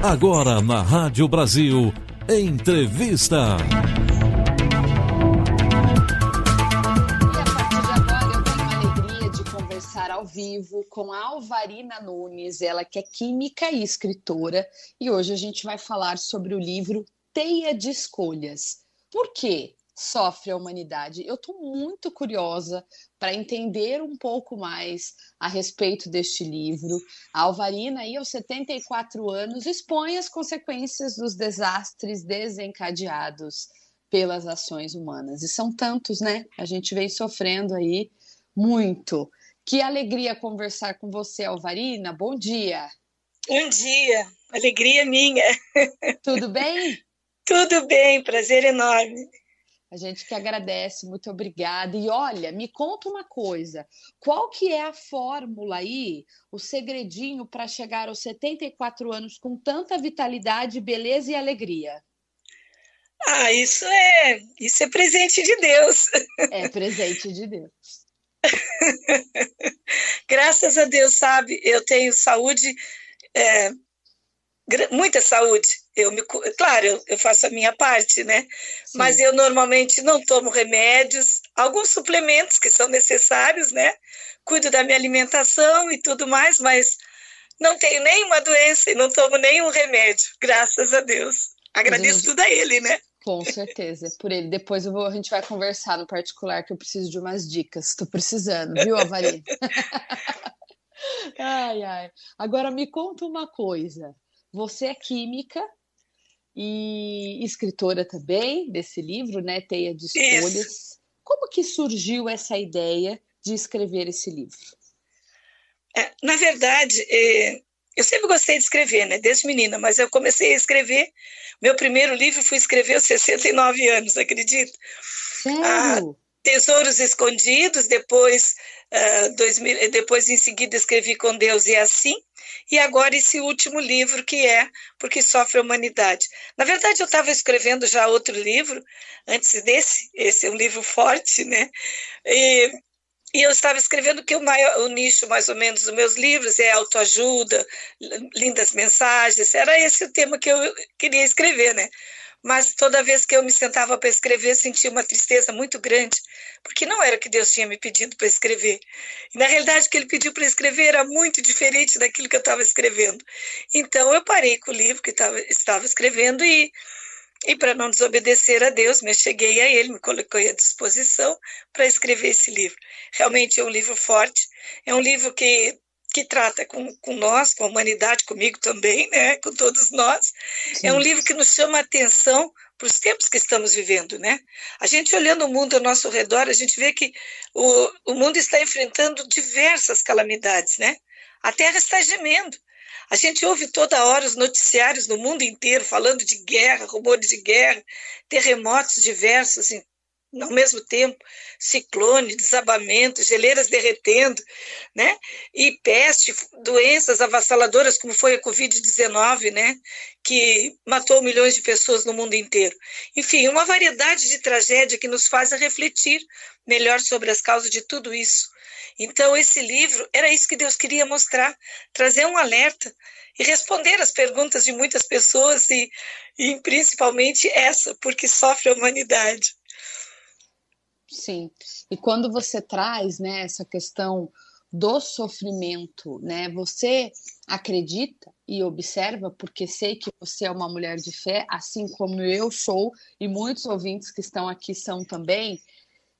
Agora na Rádio Brasil, entrevista. E a partir de agora eu tenho a alegria de conversar ao vivo com a Alvarina Nunes, ela que é química e escritora, e hoje a gente vai falar sobre o livro Teia de Escolhas. Por quê sofre a humanidade? Eu estou muito curiosa para entender um pouco mais a respeito deste livro. A Alvarina, aí, aos 74 anos, expõe as consequências dos desastres desencadeados pelas ações humanas. E são tantos, né? A gente vem sofrendo aí muito. Que alegria conversar com você, Alvarina. Bom dia. Bom dia. Alegria minha. Tudo bem? Tudo bem, prazer enorme. A gente que agradece, muito obrigada. E olha, me conta uma coisa, qual que é a fórmula aí, o segredinho para chegar aos 74 anos com tanta vitalidade, beleza e alegria? Isso é presente de Deus. É presente de Deus. Graças a Deus, sabe, eu tenho saúde, muita saúde. Claro, eu faço a minha parte, né? Sim. Mas eu normalmente não tomo remédios, alguns suplementos que são necessários, né? Cuido da minha alimentação e tudo mais, mas não tenho nenhuma doença e não tomo nenhum remédio, graças a Deus. Agradeço tudo a ele, né? Com certeza, por ele. Depois a gente vai conversar no particular, que eu preciso de umas dicas. Estou precisando, viu, Alvarina? Ai. Agora me conta uma coisa. Você é química e escritora também desse livro, né? Teia de Escolhas. Isso. Como que surgiu essa ideia de escrever esse livro? Na verdade, eu sempre gostei de escrever, né? Desde menina, mas eu comecei a escrever. Meu primeiro livro fui escrever aos 69 anos, acredita? Sério? Tesouros Escondidos, depois em seguida escrevi Com Deus e Assim, e agora esse último livro que é Porque Sofre a Humanidade. Na verdade, eu estava escrevendo já outro livro, antes desse, esse é um livro forte, né? E eu estava escrevendo que o nicho, mais ou menos, dos meus livros é autoajuda, lindas mensagens, era esse o tema que eu queria escrever, né? Mas toda vez que eu me sentava para escrever, sentia uma tristeza muito grande, porque não era o que Deus tinha me pedido para escrever. E, na realidade, o que Ele pediu para escrever era muito diferente daquilo que eu estava escrevendo. Então, eu parei com o livro que estava escrevendo e para não desobedecer a Deus, me cheguei a Ele, me coloquei à disposição para escrever esse livro. Realmente é um livro forte, é um livro que trata com nós, com a humanidade, comigo também, né? Com todos nós. Sim. É um livro que nos chama a atenção para os tempos que estamos vivendo, né? A gente olhando o mundo ao nosso redor, a gente vê que o mundo está enfrentando diversas calamidades, né? A Terra está gemendo. A gente ouve toda hora os noticiários no mundo inteiro falando de guerra, rumores de guerra, terremotos diversos ao mesmo tempo, ciclone, desabamento, geleiras derretendo, né? E peste, doenças avassaladoras, como foi a Covid-19, né? Que matou milhões de pessoas no mundo inteiro. Enfim, uma variedade de tragédia que nos faz refletir melhor sobre as causas de tudo isso. Então, esse livro, era isso que Deus queria mostrar, trazer um alerta e responder às perguntas de muitas pessoas e principalmente essa, porque sofre a humanidade. Sim, e quando você traz, né, essa questão do sofrimento, né, você acredita e observa, porque sei que você é uma mulher de fé, assim como eu sou, e muitos ouvintes que estão aqui são também,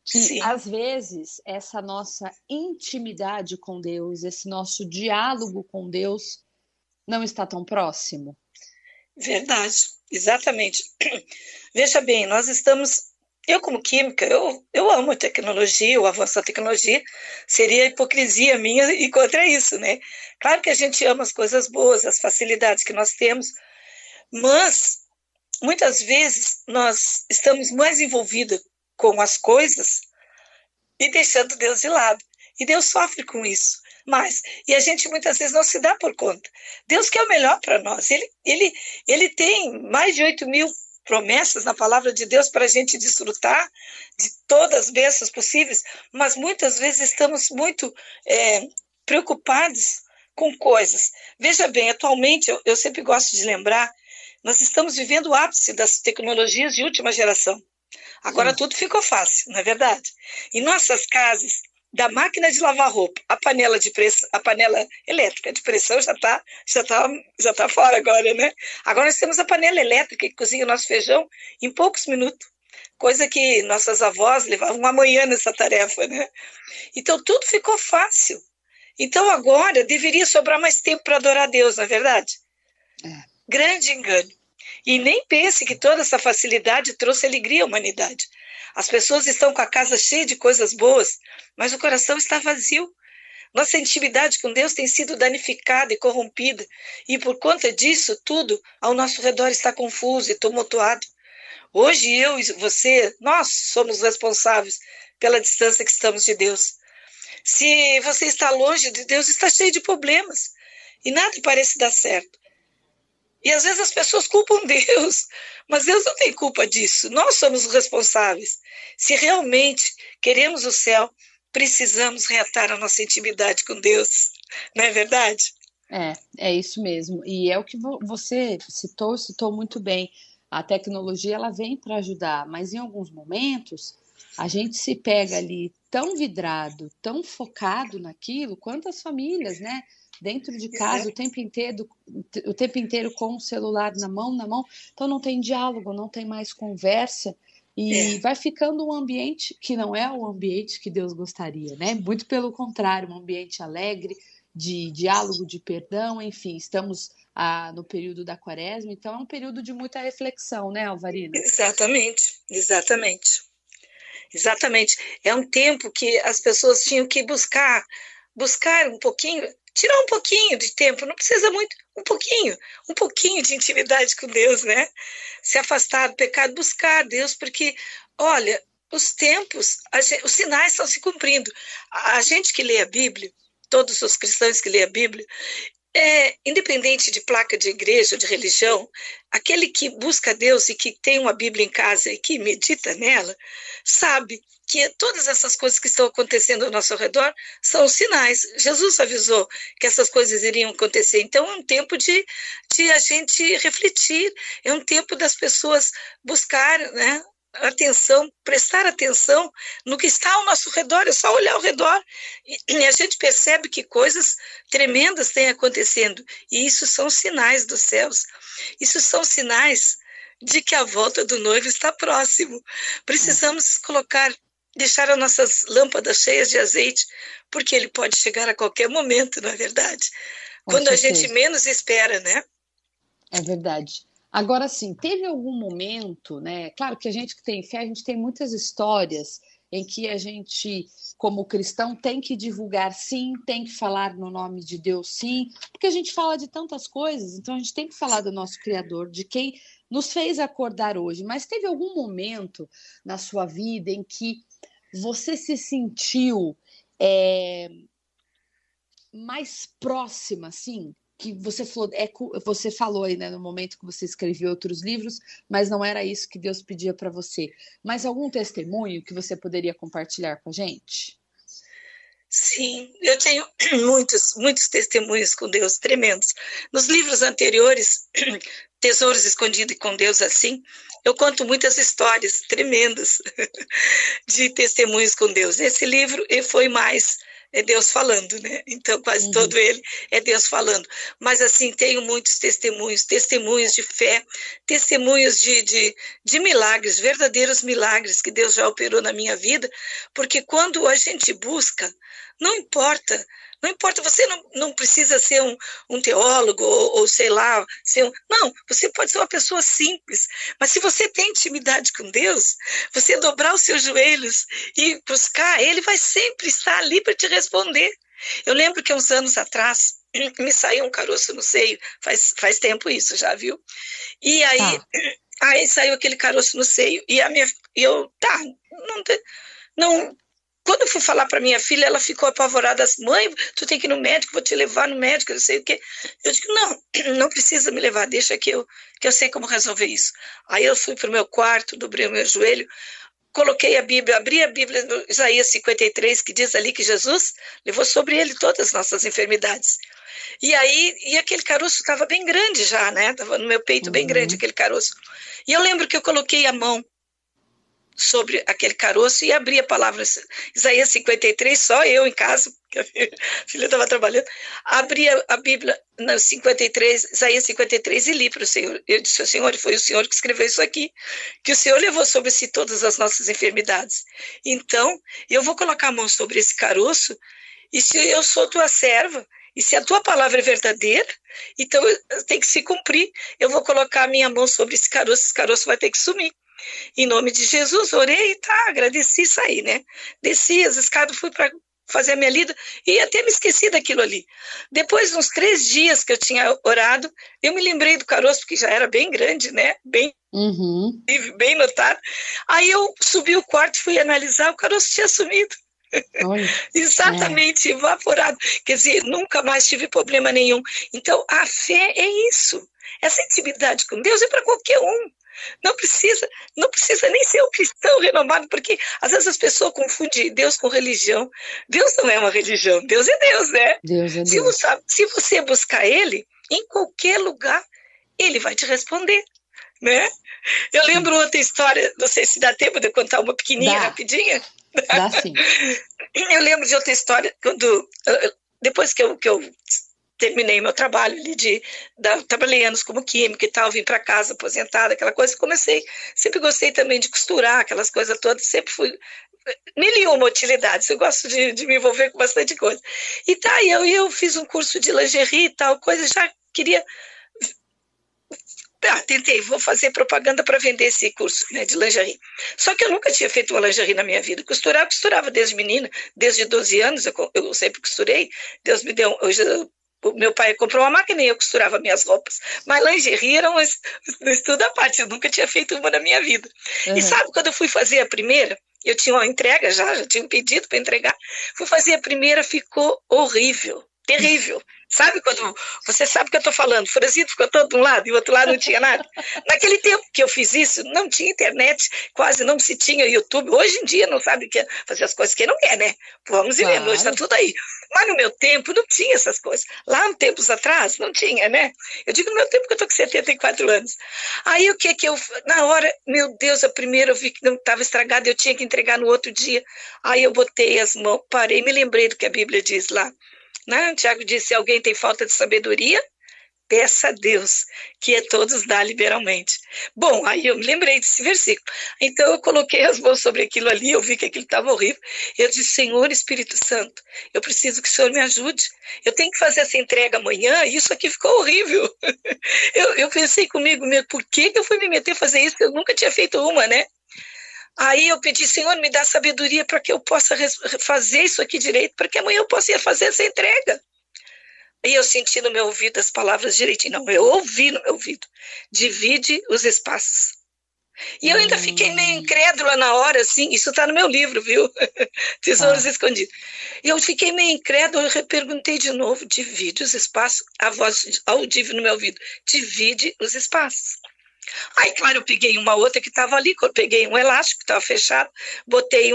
que Sim. às vezes essa nossa intimidade com Deus, esse nosso diálogo com Deus não está tão próximo. Verdade, exatamente. Veja bem, nós estamos... Eu, como química, eu amo a tecnologia, o avanço da tecnologia, seria hipocrisia minha ir contra isso, né? Claro que a gente ama as coisas boas, as facilidades que nós temos, mas muitas vezes nós estamos mais envolvidos com as coisas e deixando Deus de lado. E Deus sofre com isso. E a gente muitas vezes não se dá por conta. Deus quer o melhor para nós. Ele tem mais de 8.000 promessas na palavra de Deus para a gente desfrutar de todas as bênçãos possíveis, mas muitas vezes estamos muito preocupados com coisas. Veja bem, atualmente, eu sempre gosto de lembrar, nós estamos vivendo o ápice das tecnologias de última geração. Agora Sim. tudo ficou fácil, não é verdade? Em nossas casas, da máquina de lavar roupa, a panela elétrica de pressão já tá fora agora, né? Agora nós temos a panela elétrica que cozinha o nosso feijão em poucos minutos, coisa que nossas avós levavam uma manhã nessa tarefa, né? Então tudo ficou fácil. Então agora deveria sobrar mais tempo para adorar a Deus, não é verdade? É. Grande engano. E nem pense que toda essa facilidade trouxe alegria à humanidade. As pessoas estão com a casa cheia de coisas boas, mas o coração está vazio. Nossa intimidade com Deus tem sido danificada e corrompida, e por conta disso, tudo ao nosso redor está confuso e tumultuado. Hoje, eu e você, nós somos responsáveis pela distância que estamos de Deus. Se você está longe de Deus, está cheio de problemas, e nada parece dar certo. E às vezes as pessoas culpam Deus, mas Deus não tem culpa disso. Nós somos os responsáveis. Se realmente queremos o céu, precisamos reatar a nossa intimidade com Deus. Não é verdade? É isso mesmo. E é o que você citou muito bem. A tecnologia ela vem para ajudar, mas em alguns momentos a gente se pega ali tão vidrado, tão focado naquilo, quantas famílias, né? Dentro de casa, o tempo inteiro com o celular na mão, então não tem diálogo, não tem mais conversa, e vai ficando um ambiente que não é o ambiente que Deus gostaria, né? Muito pelo contrário, um ambiente alegre, de diálogo, de perdão, enfim, estamos no período da Quaresma, então é um período de muita reflexão, né, Alvarina? Exatamente. É um tempo que as pessoas tinham que buscar um pouquinho, tirar um pouquinho de tempo, não precisa muito, um pouquinho de intimidade com Deus, né? Se afastar do pecado, buscar Deus, porque, olha, os tempos, os sinais estão se cumprindo. A gente que lê a Bíblia, todos os cristãos que lê a Bíblia, independente de placa de igreja ou de religião, aquele que busca Deus e que tem uma Bíblia em casa e que medita nela, sabe que todas essas coisas que estão acontecendo ao nosso redor são sinais. Jesus avisou que essas coisas iriam acontecer. Então é um tempo de a gente refletir, é um tempo das pessoas buscar, né, prestar atenção no que está ao nosso redor, é só olhar ao redor e a gente percebe que coisas tremendas têm acontecendo, e isso são sinais dos céus, isso são sinais de que a volta do noivo está próximo. Precisamos deixar as nossas lâmpadas cheias de azeite, porque ele pode chegar a qualquer momento, não é verdade? Quando a gente menos espera, né? É verdade. Agora, sim, teve algum momento, né? Claro que a gente que tem fé, a gente tem muitas histórias em que a gente, como cristão, tem que divulgar sim, tem que falar no nome de Deus sim, porque a gente fala de tantas coisas, então a gente tem que falar do nosso Criador, de quem nos fez acordar hoje. Mas teve algum momento na sua vida em que você se sentiu mais próxima, assim? Que você falou aí, né, no momento que você escreveu outros livros, mas não era isso que Deus pedia para você. Mas algum testemunho que você poderia compartilhar com a gente? Sim, eu tenho muitos testemunhos com Deus, tremendos. Nos livros anteriores, Tesouros Escondidos com Deus assim, eu conto muitas histórias tremendas de testemunhos com Deus. Esse livro foi mais Deus falando, né? Então, quase todo ele é Deus falando. Mas, assim, tenho muitos testemunhos de fé, testemunhos de milagres, verdadeiros milagres que Deus já operou na minha vida, porque quando a gente busca, não importa, você não precisa ser um teólogo ou sei lá, não, você pode ser uma pessoa simples, mas se você tem intimidade com Deus, você dobrar os seus joelhos e buscar, Ele vai sempre estar ali para te responder. Eu lembro que uns anos atrás, me saiu um caroço no seio, faz tempo isso já, viu? E aí saiu aquele caroço no seio, e não. Quando eu fui falar para minha filha, ela ficou apavorada, assim, mãe, tu tem que ir no médico, vou te levar no médico, não sei o quê. Eu digo, não precisa me levar, deixa que eu sei como resolver isso. Aí eu fui para o meu quarto, dobrei o meu joelho, coloquei a Bíblia, abri a Bíblia no Isaías 53, que diz ali que Jesus levou sobre ele todas as nossas enfermidades. E aquele caroço estava bem grande já, né? Estava no meu peito bem grande aquele caroço. E eu lembro que eu coloquei a mão sobre aquele caroço e abri a palavra Isaías 53, só eu em casa, porque a filha estava trabalhando, abri a Bíblia na 53, Isaías 53 e li para o Senhor. Eu disse ao Senhor, foi o Senhor que escreveu isso aqui, que o Senhor levou sobre si todas as nossas enfermidades. Então, eu vou colocar a mão sobre esse caroço, e se eu sou tua serva, e se a tua palavra é verdadeira, então tem que se cumprir. Eu vou colocar a minha mão sobre esse caroço vai ter que sumir. Em nome de Jesus, orei, agradeci e saí, né? Desci as escadas, fui para fazer a minha lida e até me esqueci daquilo ali. Depois de uns 3 dias que eu tinha orado, eu me lembrei do caroço, porque já era bem grande, né? Bem notado. Aí eu subi o quarto e fui analisar, o caroço tinha sumido. Exatamente, evaporado. Quer dizer, nunca mais tive problema nenhum. Então, a fé é isso. Essa intimidade com Deus é para qualquer um. Não precisa nem ser um cristão renomado, porque às vezes as pessoas confundem Deus com religião. Deus não é uma religião, Deus é Deus, né? Deus é Deus. Se você buscar Ele, em qualquer lugar, Ele vai te responder, né? Eu lembro outra história, não sei se dá tempo de contar uma pequenininha, rapidinha. Dá sim. Eu lembro de outra história, depois que eu terminei meu trabalho ali trabalhei anos como química e tal, vim para casa aposentada, aquela coisa, sempre gostei também de costurar, aquelas coisas todas, sempre fui mil e uma utilidades, eu gosto de me envolver com bastante coisa. E eu fiz um curso de lingerie e tal, coisa, já queria... tentei, vou fazer propaganda para vender esse curso, né, de lingerie. Só que eu nunca tinha feito uma lingerie na minha vida. Costurava desde menina, desde 12 anos, eu sempre costurei. Deus me deu... O meu pai comprou uma máquina e eu costurava minhas roupas. Mas lingerie era um estudo à parte, eu nunca tinha feito uma na minha vida. E sabe, quando eu fui fazer a primeira, eu tinha uma entrega já tinha um pedido para entregar, fui fazer a primeira, ficou horrível, terrível. Sabe quando você sabe o que eu estou falando? O franzino ficou todo de um lado e o outro lado não tinha nada. Naquele tempo que eu fiz isso, não tinha internet, quase não se tinha YouTube. Hoje em dia não sabe o que é fazer as coisas que não quer, né? Vamos e vendo, hoje está tudo aí. Mas no meu tempo não tinha essas coisas. Lá uns tempos atrás não tinha, né? Eu digo no meu tempo que eu estou com 74 anos. Aí o que eu... Na hora, meu Deus, a primeira eu vi que não estava estragada, eu tinha que entregar no outro dia. Aí eu botei as mãos, parei, me lembrei do que a Bíblia diz lá. Né? Tiago disse, se alguém tem falta de sabedoria, peça a Deus, que a todos dá liberalmente. Bom, aí eu me lembrei desse versículo. Então eu coloquei as mãos sobre aquilo ali, eu vi que aquilo estava horrível. Eu disse, Senhor Espírito Santo, eu preciso que o Senhor me ajude. Eu tenho que fazer essa entrega amanhã e isso aqui ficou horrível. Eu pensei comigo mesmo, por que eu fui me meter a fazer isso? Eu nunca tinha feito uma, né? Aí eu pedi, Senhor, me dá sabedoria para que eu possa fazer isso aqui direito, para que amanhã eu possa ir fazer essa entrega. E eu senti no meu ouvido as palavras direitinho. Não, eu ouvi no meu ouvido. Divide os espaços. E eu ainda fiquei meio incrédula na hora, assim, isso está no meu livro, viu? Tesouros Escondidos. E eu fiquei meio incrédula, eu reperguntei de novo, divide os espaços, a voz audível no meu ouvido, divide os espaços. Aí, claro, eu peguei uma outra que estava ali, eu peguei um elástico que estava fechado, botei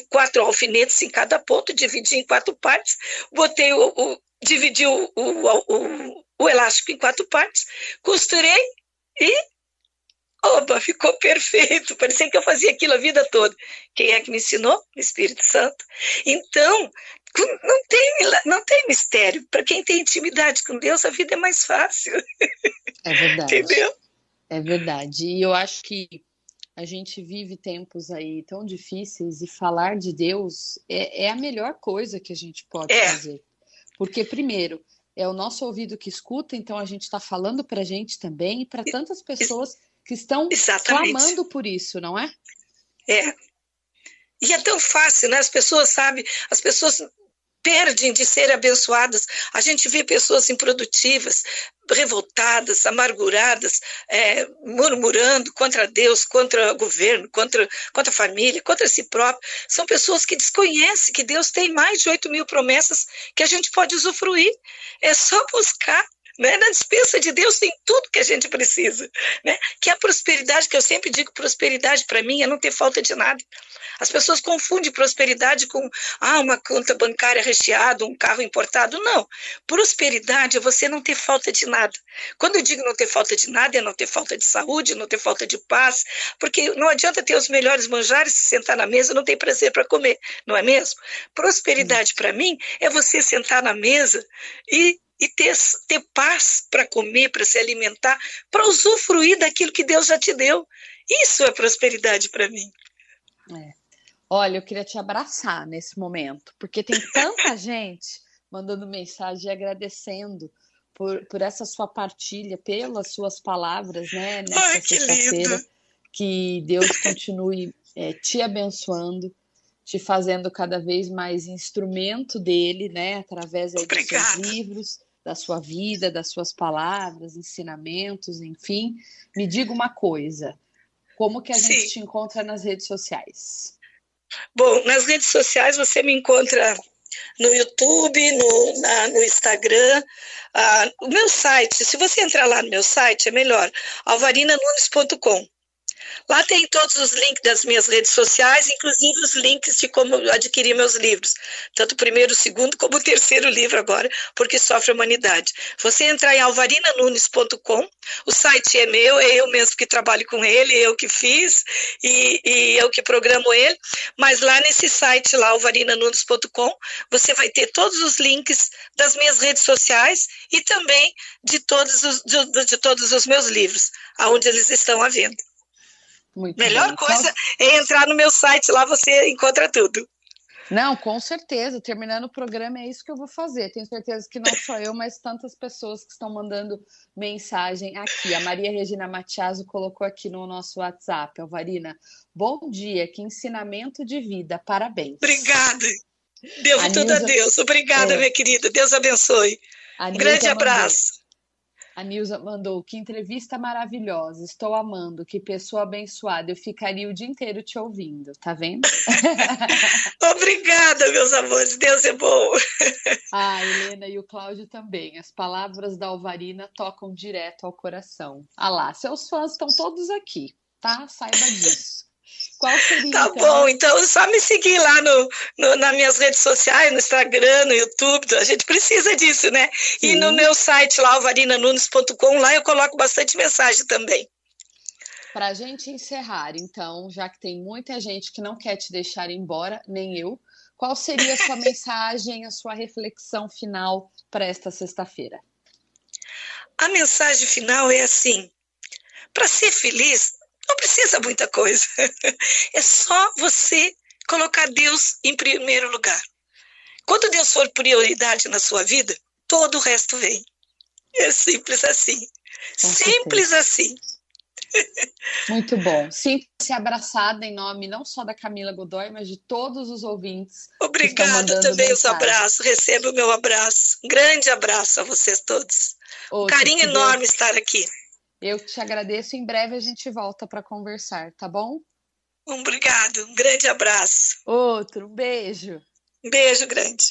4 alfinetes em cada ponto, dividi em 4 partes, dividi o elástico em 4 partes, costurei e, opa, ficou perfeito, parecia que eu fazia aquilo a vida toda. Quem é que me ensinou? O Espírito Santo. Então, não tem mistério, para quem tem intimidade com Deus, a vida é mais fácil. É verdade. Entendeu? É verdade, e eu acho que a gente vive tempos aí tão difíceis e falar de Deus é a melhor coisa que a gente pode fazer. Porque, primeiro, é o nosso ouvido que escuta, então a gente está falando para a gente também e para tantas pessoas que estão clamando por isso, não é? É. E é tão fácil, né? As pessoas perdem de ser abençoadas. A gente vê pessoas improdutivas, revoltadas, amarguradas, murmurando contra Deus, contra o governo, contra a família, contra si próprio. São pessoas que desconhecem que Deus tem mais de 8.000 promessas que a gente pode usufruir. É só buscar, né? Na despensa de Deus tem tudo que a gente precisa, né? Que é a prosperidade, que eu sempre digo, prosperidade para mim é não ter falta de nada. As pessoas confundem prosperidade com uma conta bancária recheada, um carro importado. Não. Prosperidade é você não ter falta de nada. Quando eu digo não ter falta de nada, é não ter falta de saúde, não ter falta de paz, porque não adianta ter os melhores manjares, se sentar na mesa, não tem prazer para comer, não é mesmo? Prosperidade para mim é você sentar na mesa e ter paz para comer, para se alimentar, para usufruir daquilo que Deus já te deu. Isso é prosperidade para mim. Olha, eu queria te abraçar nesse momento, porque tem tanta gente mandando mensagem e agradecendo por essa sua partilha, pelas suas palavras, né, nessa sexta-feira. Que Deus continue te abençoando, te fazendo cada vez mais instrumento dele, né, através dos seus livros, da sua vida, das suas palavras, ensinamentos, enfim. Me diga uma coisa, como que a gente te encontra nas redes sociais? Bom, nas redes sociais você me encontra no YouTube, no Instagram, o meu site, se você entrar lá no meu site, é melhor, alvarinanunes.com. Lá tem todos os links das minhas redes sociais, inclusive os links de como adquirir meus livros, tanto o primeiro, o segundo, como o terceiro livro agora, Porque Sofre a Humanidade. Você entrar em alvarinanunes.com, o site é meu, é eu mesmo que trabalho com ele, eu que fiz e eu que programo ele, mas lá nesse site, lá, alvarinanunes.com, você vai ter todos os links das minhas redes sociais e também de todos os meus livros, aonde eles estão à venda. Melhor coisa é entrar no meu site, lá você encontra tudo. Não, com certeza. Terminando o programa, é isso que eu vou fazer. Tenho certeza que não só eu, mas tantas pessoas que estão mandando mensagem aqui. A Maria Regina Matiaso colocou aqui no nosso WhatsApp. Alvarina, bom dia, que ensinamento de vida. Parabéns. Obrigada. Devo tudo a Deus. Obrigada, minha querida. Deus abençoe. Um grande abraço. A Nilza mandou, que entrevista maravilhosa, estou amando, que pessoa abençoada, eu ficaria o dia inteiro te ouvindo, tá vendo? Obrigada, meus amores, Deus é bom. A Helena e o Cláudio também, as palavras da Alvarina tocam direto ao coração. Ah lá, seus fãs estão todos aqui, tá? Saiba disso. Qual seria, tá bom, então é só me seguir lá nas minhas redes sociais, no Instagram, no YouTube, a gente precisa disso, né? Sim. E no meu site lá, alvarinanunes.com, lá eu coloco bastante mensagem também. Para a gente encerrar, então, já que tem muita gente que não quer te deixar embora, nem eu, qual seria a sua mensagem, a sua reflexão final para esta sexta-feira? A mensagem final é assim, para ser feliz, não precisa muita coisa. É só você colocar Deus em primeiro lugar. Quando Deus for prioridade na sua vida, todo o resto vem. É simples assim. Simples assim. Muito bom. Sinta-se abraçada em nome não só da Camila Godoy, mas de todos os ouvintes. Obrigada também os abraços. Receba o meu abraço. Um grande abraço a vocês todos. Um carinho enorme estar aqui. Eu te agradeço. Em breve a gente volta para conversar, tá bom? Obrigado. Um grande abraço. Outro. Um beijo. Um beijo grande.